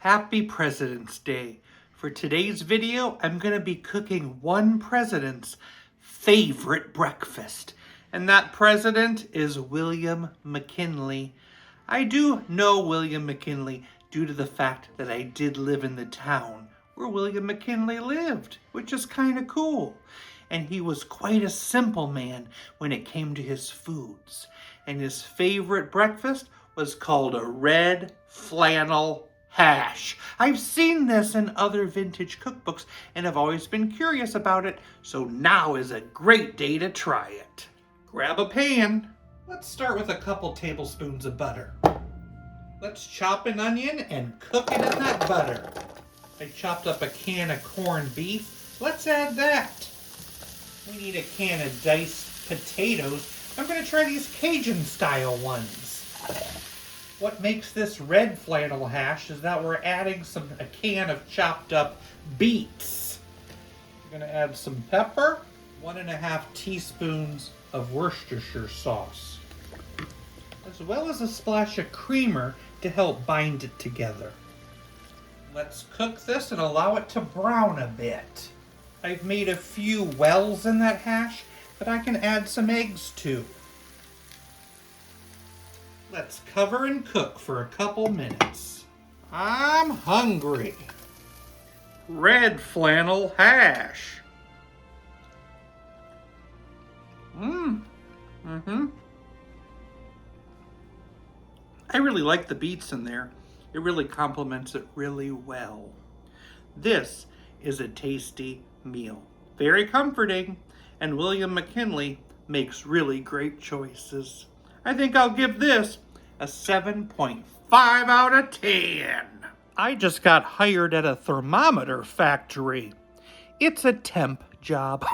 Happy President's Day. For today's video, I'm going to be cooking one president's favorite breakfast. And that president is William McKinley. I do know William McKinley due to the fact that I did live in the town where William McKinley lived, which is kind of cool. And he was quite a simple man when it came to his foods. And his favorite breakfast was called a red flannel hash. I've seen this in other vintage cookbooks and have always been curious about it, so now is a great day to try it. Grab a pan. Let's start with a couple tablespoons of butter. Let's chop an onion and cook it in that butter. I chopped up a can of corned beef. Let's add that. We need a can of diced potatoes. I'm going to try these Cajun style ones. What makes this red flannel hash is that we're adding a can of chopped up beets. We're going to add some pepper, 1.5 teaspoons of Worcestershire sauce, as well as a splash of creamer to help bind it together. Let's cook this and allow it to brown a bit. I've made a few wells in that hash that I can add some eggs to. Let's cover and cook for a couple minutes. I'm hungry. Red flannel hash. I really like the beets in there. It really complements it really well. This is a tasty meal. Very comforting, and William McKinley makes really great choices. I think I'll give this a 7.5 out of 10. I just got hired at a thermometer factory. It's a temp job.